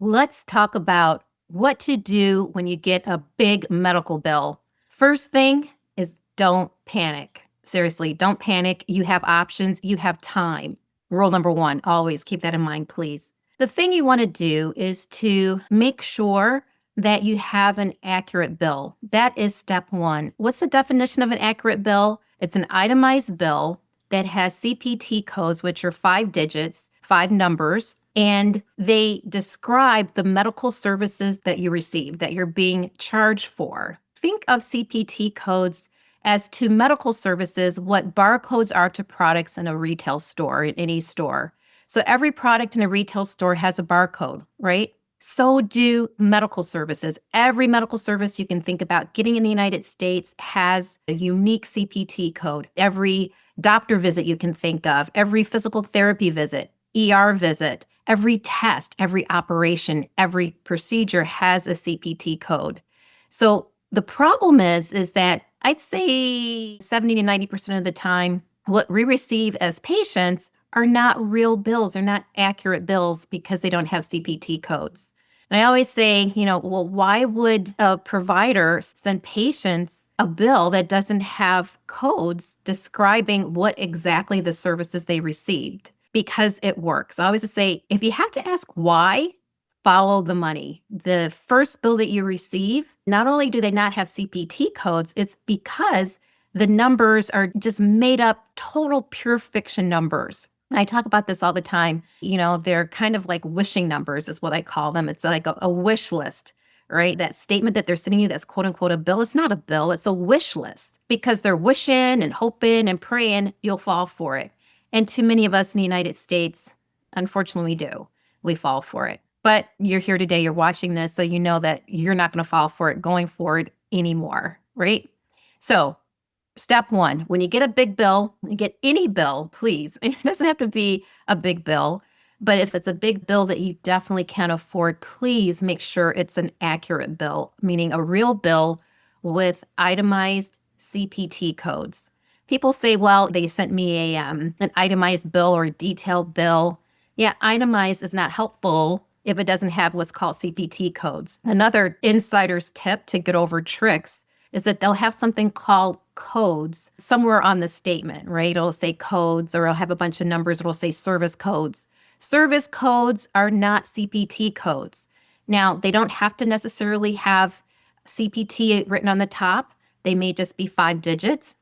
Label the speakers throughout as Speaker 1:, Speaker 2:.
Speaker 1: Let's talk about what to do when you get a big medical bill. First thing is don't panic. Seriously, don't panic. You have options, you have time. Rule number one, always keep that in mind, please. The thing you want to do is to make sure that you have an accurate bill. That is step one. What's the definition of an accurate bill? It's an itemized bill that has CPT codes, which are 5 digits, 5 numbers, and they describe the medical services that you receive, that you're being charged for. Think of CPT codes as to medical services what barcodes are to products in a retail store, in any store. So every product in a retail store has a barcode, right? So do medical services. Every medical service you can think about getting in the United States has a unique CPT code. Every doctor visit you can think of, every physical therapy visit, ER visit, every test, every operation, every procedure has a CPT code. So the problem is that I'd say 70 to 90% of the time, what we receive as patients are not real bills. They're not accurate bills because they don't have CPT codes. And I always say, well, why would a provider send patients a bill that doesn't have codes describing what exactly the services they received? Because it works. I always say, if you have to ask why, follow the money. The first bill that you receive, not only do they not have CPT codes, it's because the numbers are just made up total pure fiction numbers. I talk about this all the time. They're kind of like wishing numbers is what I call them. It's like a wish list, right? That statement that they're sending you that's quote unquote a bill, it's not a bill, it's a wish list because they're wishing and hoping and praying you'll fall for it. And too many of us in the United States, unfortunately, we do. We fall for it. But you're here today, you're watching this, so you know that you're not going to fall for it going forward anymore, right? So step one, when you get a big bill, you get any bill, please. It doesn't have to be a big bill, but if it's a big bill that you definitely can't afford, please make sure it's an accurate bill, meaning a real bill with itemized CPT codes. People say, well, they sent me an itemized bill or a detailed bill. Yeah, itemized is not helpful if it doesn't have what's called CPT codes. Another insider's tip to get over tricks is that they'll have something called codes somewhere on the statement, right? It'll say codes, or it'll have a bunch of numbers. It'll say service codes. Service codes are not CPT codes. Now, they don't have to necessarily have CPT written on the top. They may just be 5 digits.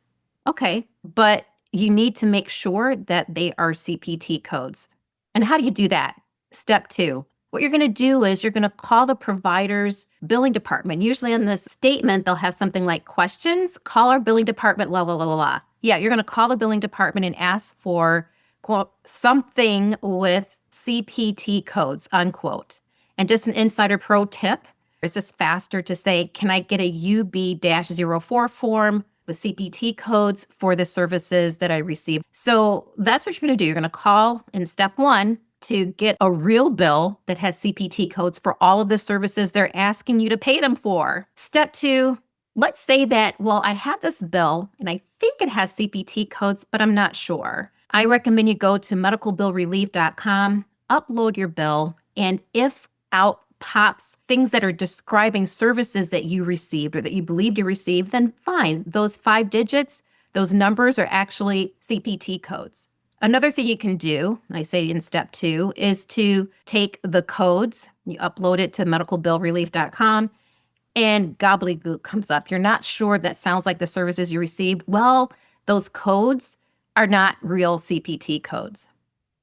Speaker 1: Okay, but you need to make sure that they are CPT codes. And how do you do that? Step two. What you're going to do is you're going to call the provider's billing department. Usually on this statement, they'll have something like questions. Call our billing department, la, la, la, la, la. Yeah, you're going to call the billing department and ask for, quote, something with CPT codes, unquote. And just an insider pro tip, it's just faster to say, can I get a UB-04 form with CPT codes for the services that I receive? So that's what you're going to do. You're going to call in step one to get a real bill that has CPT codes for all of the services they're asking you to pay them for. Step two, let's say that, well, I have this bill and I think it has CPT codes, but I'm not sure. I recommend you go to medicalbillrelief.com, upload your bill, and if out pops things that are describing services that you received or that you believed you received, then fine. Those 5 digits, those numbers are actually CPT codes. Another thing you can do, I say in step two, is to take the codes, you upload it to medicalbillrelief.com, and gobbledygook comes up. You're not sure that sounds like the services you received. Well, those codes are not real CPT codes.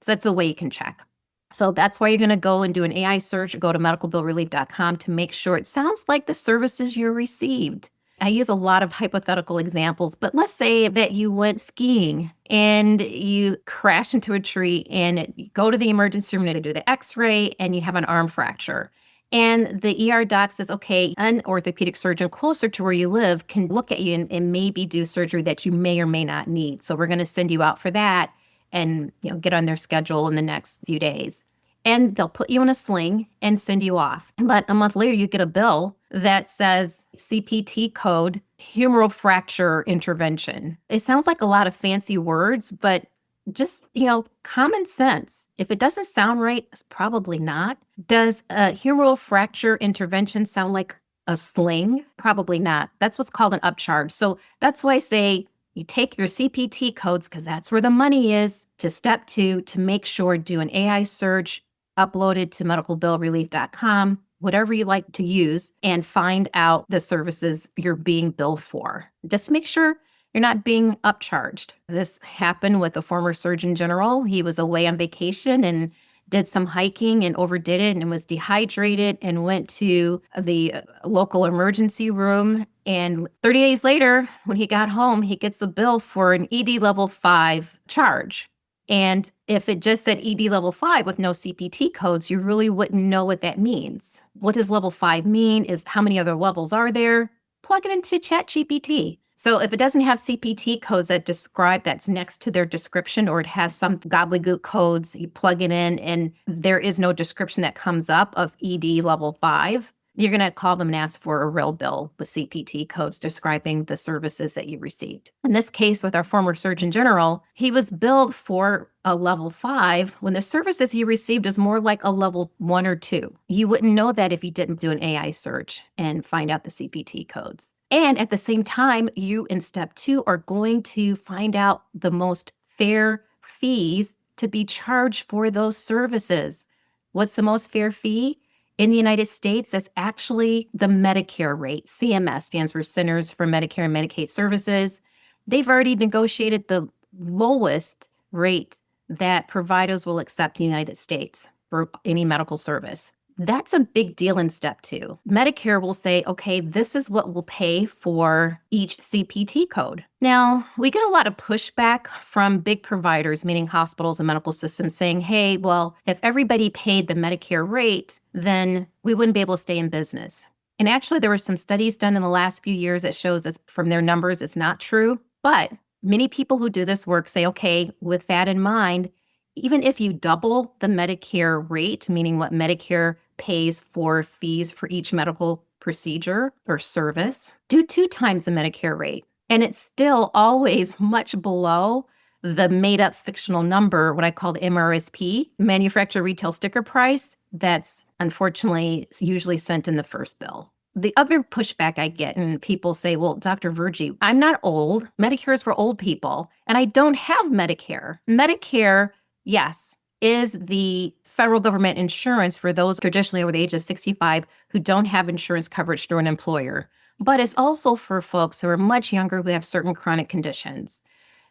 Speaker 1: So that's a way you can check. So that's why you're going to go and do an AI search or go to medicalbillrelief.com to make sure it sounds like the services you received. I use a lot of hypothetical examples, but let's say that you went skiing and you crash into a tree and you go to the emergency room to do the x-ray and you have an arm fracture. And the ER doc says, okay, an orthopedic surgeon closer to where you live can look at you and maybe do surgery that you may or may not need. So we're going to send you out for that and get on their schedule in the next few days. And they'll put you in a sling and send you off. But a month later, you get a bill that says CPT code, humeral fracture intervention. It sounds like a lot of fancy words, but Just, common sense. If it doesn't sound right, it's probably not. Does a humeral fracture intervention sound like a sling? Probably not. That's what's called an upcharge. So that's why I say you take your CPT codes, because that's where the money is, to step two to make sure do an AI search, upload it to medicalbillrelief.com, whatever you like to use, and find out the services you're being billed for. Just make sure you're not being upcharged. This happened with a former Surgeon General. He was away on vacation and did some hiking and overdid it and was dehydrated and went to the local emergency room. And 30 days later, when he got home, he gets the bill for an ED level 5 charge. And if it just said ED level 5 with no CPT codes, you really wouldn't know what that means. What does level 5 mean? Is how many other levels are there? Plug it into ChatGPT. So if it doesn't have CPT codes that describe that's next to their description, or it has some gobbledygook codes, you plug it in and there is no description that comes up of ED level 5, you're going to call them and ask for a real bill with CPT codes describing the services that you received. In this case, with our former Surgeon General, he was billed for a level 5 when the services he received is more like a level 1 or 2. You wouldn't know that if you didn't do an AI search and find out the CPT codes. And at the same time, you in step 2 are going to find out the most fair fees to be charged for those services. What's the most fair fee? In the United States, that's actually the Medicare rate. CMS stands for Centers for Medicare and Medicaid Services. They've already negotiated the lowest rate that providers will accept in the United States for any medical service. That's a big deal in step 2. Medicare will say, okay, this is what we'll pay for each CPT code. Now, we get a lot of pushback from big providers, meaning hospitals and medical systems, saying, hey, well, if everybody paid the Medicare rate, then we wouldn't be able to stay in business. And actually, there were some studies done in the last few years that shows us from their numbers it's not true. But many people who do this work say, okay, with that in mind, even if you double the Medicare rate, meaning what Medicare pays for fees for each medical procedure or service, do 2 times the Medicare rate. And it's still always much below the made up fictional number, what I call the MRSP, manufacturer retail sticker price, that's unfortunately usually sent in the first bill. The other pushback I get, and people say, well, Dr. Virgie, I'm not old. Medicare is for old people, and I don't have Medicare. Medicare, yes, is the federal government insurance for those traditionally over the age of 65 who don't have insurance coverage through an employer. But it's also for folks who are much younger who have certain chronic conditions.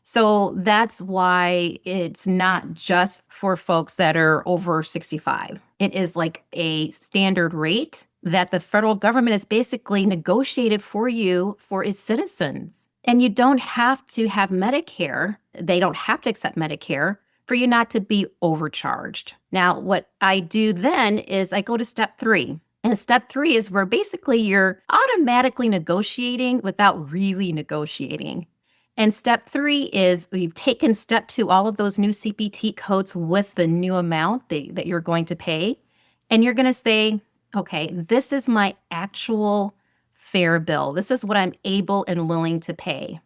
Speaker 1: So that's why it's not just for folks that are over 65. It is like a standard rate that the federal government has basically negotiated for you for its citizens. And you don't have to have Medicare. They don't have to accept Medicare for you not to be overcharged. Now, what I do then is I go to step 3. And step 3 is where basically you're automatically negotiating without really negotiating. And step 3 is we've taken step 2, all of those new CPT codes with the new amount that you're going to pay. And you're going to say, okay, this is my actual fair bill. This is what I'm able and willing to pay.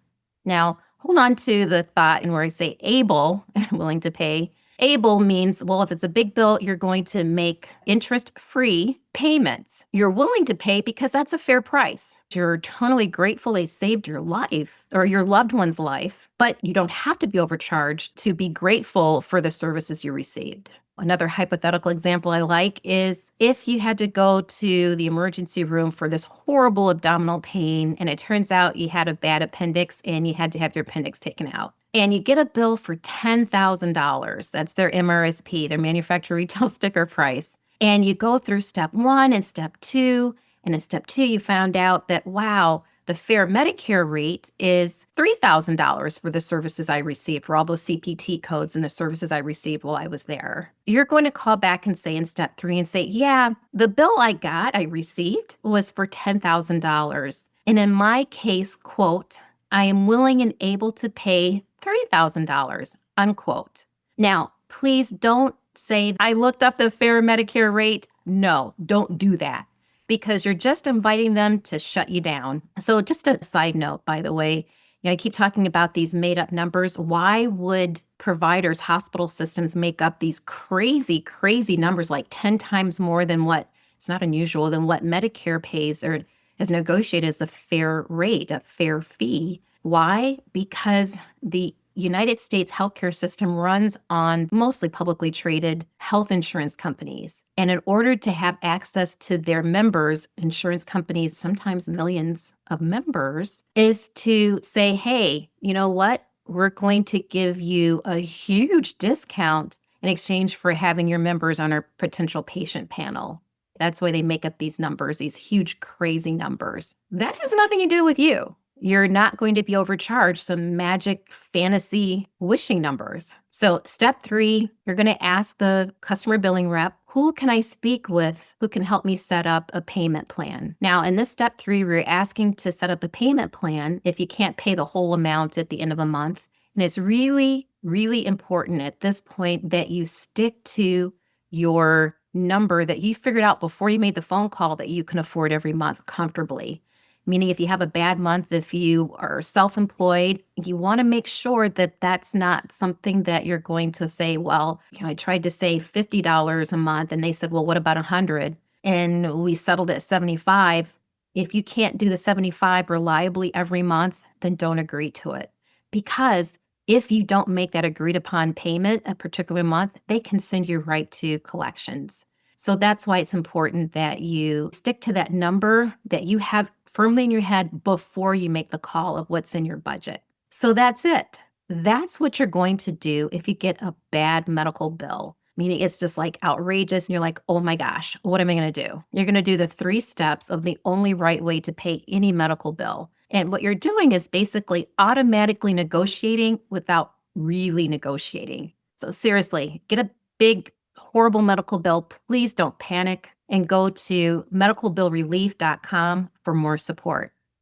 Speaker 1: Now, hold on to the thought and where I say able and willing to pay. Able means, well, if it's a big bill, you're going to make interest-free payments. You're willing to pay because that's a fair price. You're eternally grateful they saved your life or your loved one's life, but you don't have to be overcharged to be grateful for the services you received. Another hypothetical example I like is if you had to go to the emergency room for this horrible abdominal pain, and it turns out you had a bad appendix and you had to have your appendix taken out. And you get a bill for $10,000. That's their MRSP, their manufacturer retail sticker price. And you go through step 1 and step 2. And in step 2, you found out that, wow, the fair Medicare rate is $3,000 for the services I received, for all those CPT codes and the services I received while I was there. You're going to call back and say in step 3 and say, yeah, the bill I received was for $10,000. And in my case, quote, I am willing and able to pay $3,000, unquote. Now, please don't say, I looked up the fair Medicare rate. No, don't do that, because you're just inviting them to shut you down. So just a side note, by the way, I keep talking about these made up numbers. Why would providers, hospital systems make up these crazy, crazy numbers, like 10 times more than what it's not unusual, than what Medicare pays or is negotiated as the fair rate, a fair fee? Why? Because the United States healthcare system runs on mostly publicly traded health insurance companies. And in order to have access to their members, insurance companies, sometimes millions of members, is to say, hey, you know what? We're going to give you a huge discount in exchange for having your members on our potential patient panel. That's why they make up these numbers, these huge, crazy numbers. That has nothing to do with you. You're not going to be overcharged some magic fantasy wishing numbers. So, step 3, you're going to ask the customer billing rep, who can I speak with who can help me set up a payment plan? Now, in this step 3, we're asking to set up a payment plan if you can't pay the whole amount at the end of a month. And it's really, really important at this point that you stick to your number that you figured out before you made the phone call that you can afford every month comfortably. Meaning, if you have a bad month, if you are self-employed, you want to make sure that that's not something that you're going to say, well, I tried to save $50 a month and they said, well, what about 100? And we settled at 75. If you can't do the 75 reliably every month, then don't agree to it. Because if you don't make that agreed upon payment a particular month, they can send you right to collections. So that's why it's important that you stick to that number that you have firmly in your head before you make the call of what's in your budget. So that's it. That's what you're going to do if you get a bad medical bill, meaning it's just like outrageous and you're like, oh my gosh, what am I going to do? You're going to do the 3 steps of the only right way to pay any medical bill. And what you're doing is basically automatically negotiating without really negotiating. So seriously, get a big, horrible medical bill. Please don't panic and go to medicalbillrelief.com for more support.